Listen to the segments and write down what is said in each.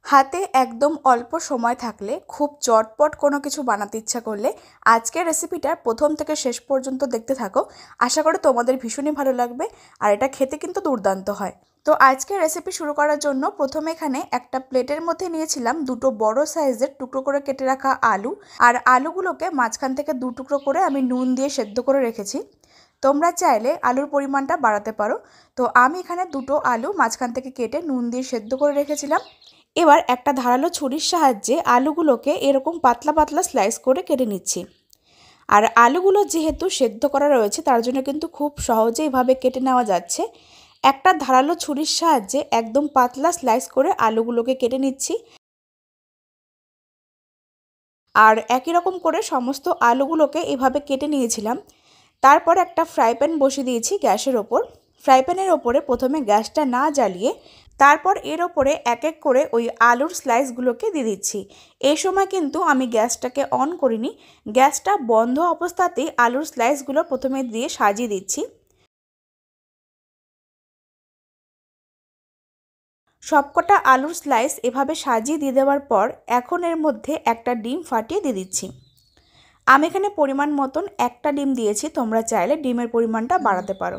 হাতে একদম অল্প সময় থাকলে খুব চটপট কোনো কিছু বানাতে ইচ্ছা করলে আজকের রেসিপিটা প্রথম থেকে শেষ পর্যন্ত দেখতে থাকো। আশা করি তোমাদের ভীষণই ভালো লাগবে আর এটা খেতে কিন্তু দুর্দান্ত হয়। তো আজকের রেসিপি শুরু করার জন্য প্রথমে এখানে একটা প্লেটের মধ্যে নিয়েছিলাম দুটো বড় সাইজের টুকরো করে কেটে রাখা আলু। আর আলুগুলোকে মাঝখান থেকে দু টুকরো করে আমি নুন দিয়ে সেদ্ধ করে রেখেছি। তোমরা চাইলে আলুর পরিমাণটা বাড়াতে পারো। তো আমি এখানে দুটো আলু মাঝখান থেকে কেটে নুন দিয়ে সেদ্ধ করে রেখেছিলাম। এবার একটা ধারালো ছুরির সাহায্যে আলুগুলোকে এরকম পাতলা পাতলা স্লাইস করে কেটে নিচ্ছি। আর আলুগুলো যেহেতু সেদ্ধ করা রয়েছে তার জন্য কিন্তু খুব সহজে এভাবে কেটে নেওয়া যাচ্ছে। একটা ধারালো ছুরির সাহায্যে একদম পাতলা স্লাইস করে আলুগুলোকে কেটে নিচ্ছি। আর একই রকম করে সমস্ত আলুগুলোকে এভাবে কেটে নিয়েছিলাম। তারপর একটা ফ্রাই প্যান বসিয়ে দিয়েছি গ্যাসের ওপর। ফ্রাই প্যানের ওপরে প্রথমে গ্যাসটা না জ্বালিয়ে তারপর এর ওপরে এক এক করে ওই আলুর স্লাইসগুলোকে দিয়ে দিচ্ছি। এই সময় কিন্তু আমি গ্যাসটাকে অন করিনি, গ্যাসটা বন্ধ অবস্থাতেই আলুর স্লাইসগুলো প্রথমে দিয়ে সাজিয়ে দিচ্ছি। সবকটা আলুর স্লাইস এভাবে সাজিয়ে দিয়ে দেওয়ার পর এখন এর মধ্যে একটা ডিম ফাটিয়ে দিয়ে দিচ্ছি। আমি এখানে পরিমাণ মতন একটা ডিম দিয়েছি, তোমরা চাইলে ডিমের পরিমাণটা বাড়াতে পারো।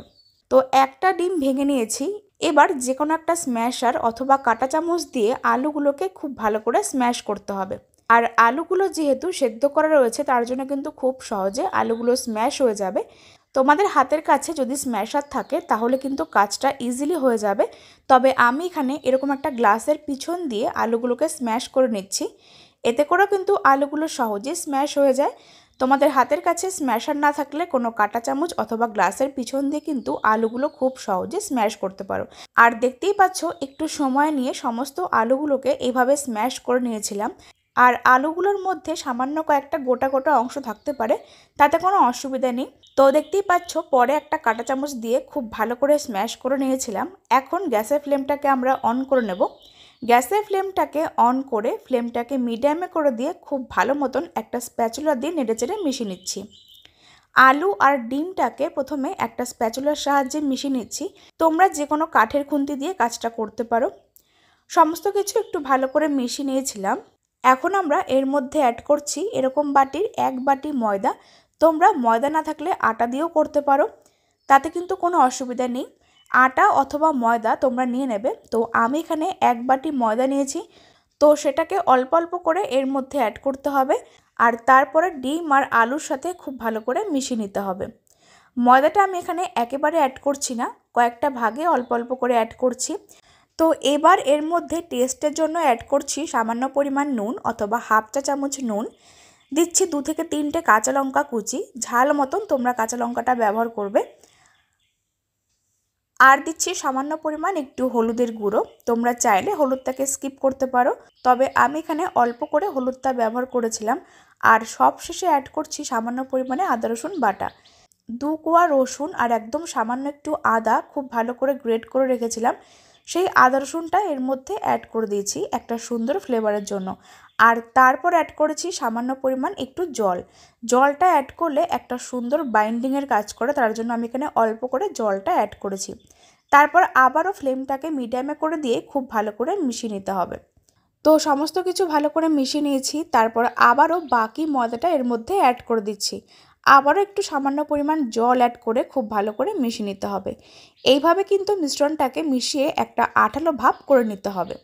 তো একটা ডিম ভেঙে নিয়েছি। এবার যে কোনো একটা স্ম্যাশার অথবা কাঁটা চামচ দিয়ে আলুগুলোকে খুব ভালো করে স্ম্যাশ করতে হবে। আর আলুগুলো যেহেতু সেদ্ধ করা রয়েছে তার জন্য কিন্তু খুব সহজে আলুগুলো স্ম্যাশ হয়ে যাবে। তোমাদের হাতের কাছে যদি স্ম্যাশার থাকে তাহলে কিন্তু কাজটা ইজিলি হয়ে যাবে। তবে আমি এখানে এরকম একটা গ্লাসের পিছন দিয়ে আলুগুলোকে স্ম্যাশ করে নিচ্ছি। এতে করেও কিন্তু আলুগুলো সহজেই স্ম্যাশ হয়ে যায়। তোমাদের হাতের কাছে স্ম্যাশার না থাকলে কোনো কাঁটা চামচ অথবা গ্লাসের পিছন দিয়ে কিন্তু আলুগুলো খুব সহজে স্ম্যাশ করতে পারো। আর দেখতেই পাচ্ছ একটু সময় নিয়ে সমস্ত আলুগুলোকে এইভাবে স্ম্যাশ করে নিয়েছিলাম। আর আলুগুলোর মধ্যে সামান্য কয়েকটা গোটা গোটা অংশ থাকতে পারে, তাতে কোনো অসুবিধা নেই। তো দেখতেই পাচ্ছ পরে একটা কাঁটা চামচ দিয়ে খুব ভালো করে স্ম্যাশ করে নিয়েছিলাম। এখন গ্যাসের ফ্লেমটাকে আমরা অন করে নেব। গ্যাসের ফ্লেমটাকে অন করে ফ্লেমটাকে মিডিয়ামে করে দিয়ে খুব ভালো মতন একটা স্প্যাচুলা দিয়ে নেড়েচেড়ে মিশিয়ে নিচ্ছি। আলু আর ডিমটাকে প্রথমে একটা স্প্যাচুলার সাহায্যে মিশিয়ে নিচ্ছি। তোমরা যে কোনো কাঠের খুন্তি দিয়ে কাজটা করতে পারো। সমস্ত কিছু একটু ভালো করে মিশিয়ে নিয়েছিলাম। এখন আমরা এর মধ্যে অ্যাড করছি এরকম বাটির এক বাটি ময়দা। তোমরা ময়দা না থাকলে আটা দিয়েও করতে পারো, তাতে কিন্তু কোনো অসুবিধা নেই। আটা অথবা ময়দা তোমরা নিয়ে নেবে। তো আমি এখানে এক বাটি ময়দা নিয়েছি। তো সেটাকে অল্প অল্প করে এর মধ্যে অ্যাড করতে হবে। আর তারপরে ডিম আর আলুর সাথে খুব ভালো করে মিশিয়ে নিতে হবে। ময়দাটা আমি এখানে একেবারে অ্যাড করছি না, কয়েকটা ভাগে অল্প অল্প করে অ্যাড করছি। তো এবার এর মধ্যে টেস্টের জন্য অ্যাড করছি সামান্য পরিমাণ নুন অথবা হাফ চা চামচ নুন দিচ্ছি। 2 থেকে 3টে কাঁচা লঙ্কা কুচি, ঝাল মতন তোমরা কাঁচা লঙ্কাটা ব্যবহার করবে। আর দিচ্ছি সামান্য পরিমাণ একটু হলুদের গুঁড়ো। তোমরা চাইলে হলুদটাকে স্কিপ করতে পারো, তবে আমি এখানে অল্প করে হলুদটা ব্যবহার করেছিলাম। আর সব শেষে অ্যাড করছি সামান্য পরিমাণে আদা রসুন বাটা। 2 কোয়া রসুন আর একদম সামান্য একটু আদা খুব ভালো করে গ্রেট করে রেখেছিলাম, সেই আদা রসুনটা এর মধ্যে অ্যাড করে দিয়েছি একটা সুন্দর ফ্লেভারের জন্য। আর তারপর অ্যাড করেছি সামান্য পরিমাণ একটু জল। জলটা অ্যাড করলে একটা সুন্দর বাইন্ডিংয়ের কাজ করে, তার জন্য আমি এখানে অল্প করে জলটা অ্যাড করেছি। তারপর আবারও ফ্লেমটাকে মিডিয়ামে করে দিয়ে খুব ভালো করে মিশিয়ে নিতে হবে। তো সমস্ত কিছু ভালো করে মিশিয়ে নিয়েছি। তারপর আবারও বাকি ময়দাটা এর মধ্যে অ্যাড করে দিচ্ছি। আবারও একটু সামান্য পরিমাণ জল অ্যাড করে খুব ভালো করে মিশিয়ে নিতে হবে। এইভাবে কিন্তু মিশ্রণটাকে মিশিয়ে একটা আঠালো ভাব করে নিতে হবে।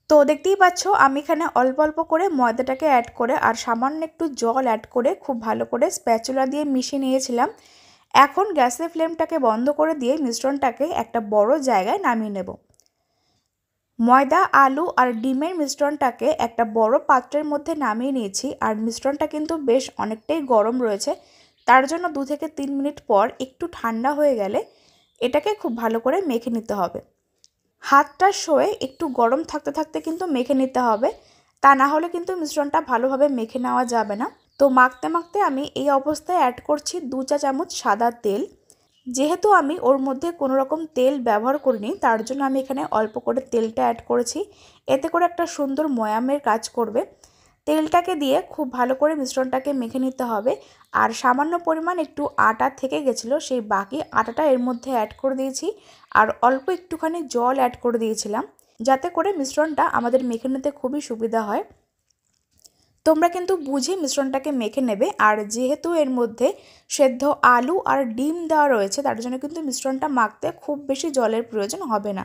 তো দেখতেই পাচ্ছ আমি এখানে অল্প অল্প করে ময়দাটাকে অ্যাড করে আর সামান্য একটু জল অ্যাড করে খুব ভালো করে স্প্যাচুলা দিয়ে মিশিয়ে নিয়েছিলাম। এখন গ্যাসের ফ্লেমটাকে বন্ধ করে দিয়ে মিশ্রণটাকে একটা বড় জায়গায় নামিয়ে নেব। ময়দা আলু আর ডিমের মিশ্রণটাকে একটা বড় পাত্রের মধ্যে নামিয়ে নিয়েছি। আর মিশ্রণটা কিন্তু বেশ অনেকটাই গরম রয়েছে, তার জন্য 2 থেকে 3 মিনিট পর একটু ঠান্ডা হয়ে গেলে এটাকে খুব ভালো করে মেখে নিতে হবে। হাতটা সয়ে একটু গরম থাকতে থাকতে কিন্তু মেখে নিতে হবে, তা না হলে কিন্তু মিশ্রণটা ভালোভাবে মেখে নেওয়া যাবে না। তো মাখতে মাখতে আমি এই অবস্থায় অ্যাড করছি 2 চা চামচ সাদা তেল। যেহেতু আমি ওর মধ্যে কোনো রকম তেল ব্যবহার করিনি তার জন্য আমি এখানে অল্প করে তেলটা অ্যাড করেছি, এতে করে একটা সুন্দর ময়ামের কাজ করবে। তেলটাকে দিয়ে খুব ভালো করে মিশ্রণটাকে মেখে নিতে হবে। আর সামান্য পরিমাণ একটু আটা থেকে গেছিলো, সেই বাকি আটাটা এর মধ্যে অ্যাড করে দিয়েছি। আর অল্প একটুখানি জল অ্যাড করে দিয়েছিলাম। যাতে করে মিশ্রণটা আমাদের মেখে নিতে খুবই সুবিধা হয়। তোমরা কিন্তু বুঝে মিশ্রণটাকে মেখে নেবে। আর যেহেতু এর মধ্যে সেদ্ধ আলু আর ডিম দেওয়া রয়েছে, তার জন্য কিন্তু মিশ্রণটা মাখতে খুব বেশি জলের প্রয়োজন হবে না।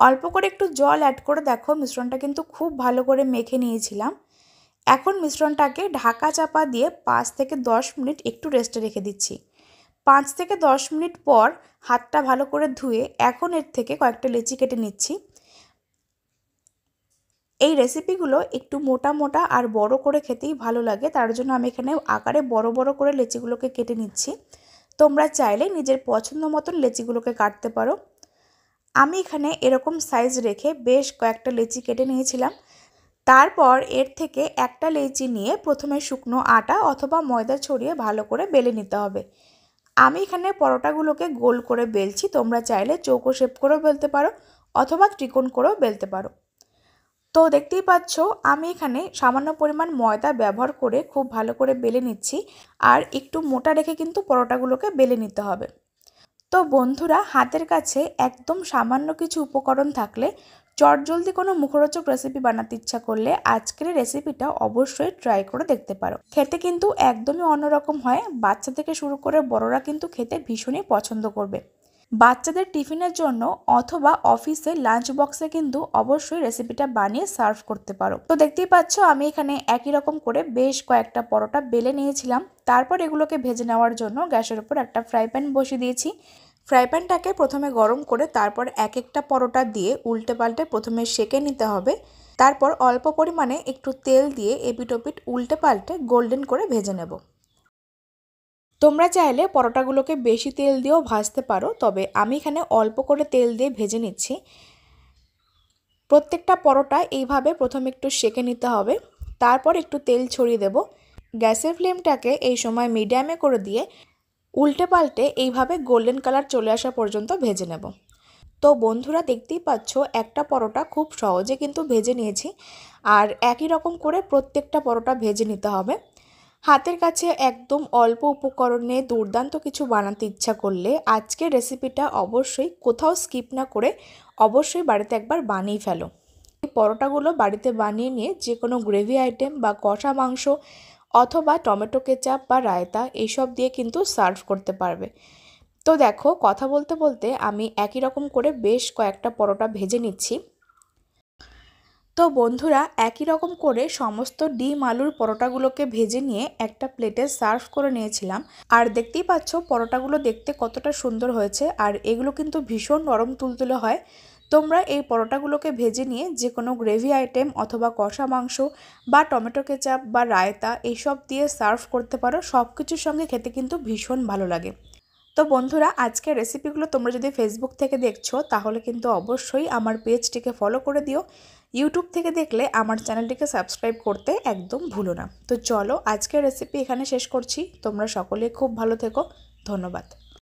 অল্প করে একটু জল অ্যাড করে দেখো মিশ্রণটা কিন্তু খুব ভালো করে মেখে নিয়েছিলাম। এখন মিশ্রণটাকে ঢাকা চাপা দিয়ে 5 থেকে 10 মিনিট একটু রেস্টে রেখে দিচ্ছি। 5 থেকে 10 মিনিট পর হাতটা ভালো করে ধুয়ে এখন এর থেকে কয়েকটা লেচি কেটে নিচ্ছি। এই রেসিপিগুলো একটু মোটা মোটা আর বড় করে খেতেই ভালো লাগে, তার জন্য আমি এখানে আকারে বড় বড় করে লেচিগুলোকে কেটে নিচ্ছি। তোমরা চাইলে নিজের পছন্দ মতন লেচিগুলোকে কাটতে পারো। আমি এখানে এরকম সাইজ রেখে বেশ কয়েকটা লেচি কেটে নিয়েছিলাম। তারপর এর থেকে একটা লেচি নিয়ে প্রথমে শুকনো আটা অথবা ময়দা ছড়িয়ে ভালো করে বেলে নিতে হবে। আমি এখানে পরোটাগুলোকে গোল করে বেলছি, তোমরা চাইলে চৌকো শেপ করেও বেলতে পারো অথবা ত্রিকোণ করেও বেলতে পারো। তো দেখতেই পাচ্ছ আমি এখানে সামান্য পরিমাণ ময়দা ব্যবহার করে খুব ভালো করে বেলে নিচ্ছি। আর একটু মোটা রেখে কিন্তু পরোটাগুলোকে বেলে নিতে হবে। তো বন্ধুরা, হাতের কাছে একদম সামান্য কিছু উপকরণ থাকলে চটজলদি কোনো মুখরোচক রেসিপি বানাতে ইচ্ছা করলে আজকের রেসিপিটা অবশ্যই ট্রাই করে দেখতে পারো। খেতে কিন্তু একদমই অন্যরকম হয়, বাচ্চা থেকে শুরু করে বড়রা কিন্তু খেতে ভীষণই পছন্দ করবে। বাচ্চাদের টিফিনের জন্য অথবা অফিসে লাঞ্চ বক্সে কিন্তু অবশ্যই রেসিপিটা বানিয়ে সার্ভ করতে পারো। তো দেখতেই পাচ্ছ আমি এখানে একই রকম করে বেশ কয়েকটা পরোটা বেলে নিয়েছিলাম। তারপর এগুলোকে ভেজে নেওয়ার জন্য গ্যাসের উপর একটা ফ্রাই প্যান বসিয়ে দিয়েছি। ফ্রাই প্যানটাকে প্রথমে গরম করে তারপর এক একটা পরোটা দিয়ে উল্টে পাল্টে প্রথমে সেঁকে নিতে হবে। তারপর অল্প পরিমাণে একটু তেল দিয়ে এপিট ওপিট উল্টে পাল্টে গোল্ডেন করে ভেজে নেব। তোমরা চাইলে পরোটাগুলোকে বেশি তেল দিয়েও ভাজতে পারো, তবে আমি এখানে অল্প করে তেল দিয়ে ভেজে নিচ্ছি। প্রত্যেকটা পরোটা এইভাবে প্রথমে একটু সেঁকে নিতে হবে, তারপর একটু তেল ছড়িয়ে দেব। গ্যাসের ফ্লেমটাকে এই সময় মিডিয়ামে করে দিয়ে উল্টে পাল্টে এইভাবে গোল্ডেন কালার চলে আসা পর্যন্ত ভেজে নেব। তো বন্ধুরা, দেখতেই পাচ্ছ একটা পরোটা খুব সহজে কিন্তু ভেজে নিয়েছি। আর একই রকম করে প্রত্যেকটা পরোটা ভেজে নিতে হবে। হাতের কাছে একদম অল্প উপকরণে দুর্দান্ত কিছু বানাতে ইচ্ছা করলে আজকের রেসিপিটা অবশ্যই কোথাও স্কিপ না করে অবশ্যই বাড়িতে একবার বানিয়ে ফেলো। এই পরোটাগুলো বাড়িতে বানিয়ে নিয়ে যে কোনো গ্রেভি আইটেম বা কষা মাংস অথবা টমেটো কেচাপ বা রায়তা এইসব দিয়ে কিন্তু সার্ভ করতে পারবে। তো দেখো, কথা বলতে বলতে আমি একই রকম করে বেশ কয়েকটা পরোটা ভেজে নিচ্ছি। তো বন্ধুরা, একই রকম করে সমস্ত ডিম আলুর পরোটাগুলোকে ভেজে নিয়ে একটা প্লেটে সার্ভ করে নিয়েছিলাম। আর দেখতেই পাচ্ছ পরোটাগুলো দেখতে কতটা সুন্দর হয়েছে, আর এগুলো কিন্তু ভীষণ নরম তুলতুলে হয়। তোমরা এই পরোটাগুলোকে ভেজে নিয়ে যে কোনো গ্রেভি আইটেম অথবা কষা মাংস বা টমেটো কেচাপ বা রায়তা এইসব দিয়ে সার্ভ করতে পারো। সব কিছুর সঙ্গে খেতে কিন্তু ভীষণ ভালো লাগে। তো বন্ধুরা, আজকের রেসিপিগুলো তোমরা যদি ফেসবুক থেকে দেখছো তাহলে কিন্তু অবশ্যই আমার পেজটিকে ফলো করে দিও। ইউটিউব থেকে দেখলে আমার চ্যানেলটিকে সাবস্ক্রাইব করতে একদম ভুলো না। তো চলো, আজকের রেসিপি এখানে শেষ করছি। তোমরা সকলে খুব ভালো থেকো। ধন্যবাদ।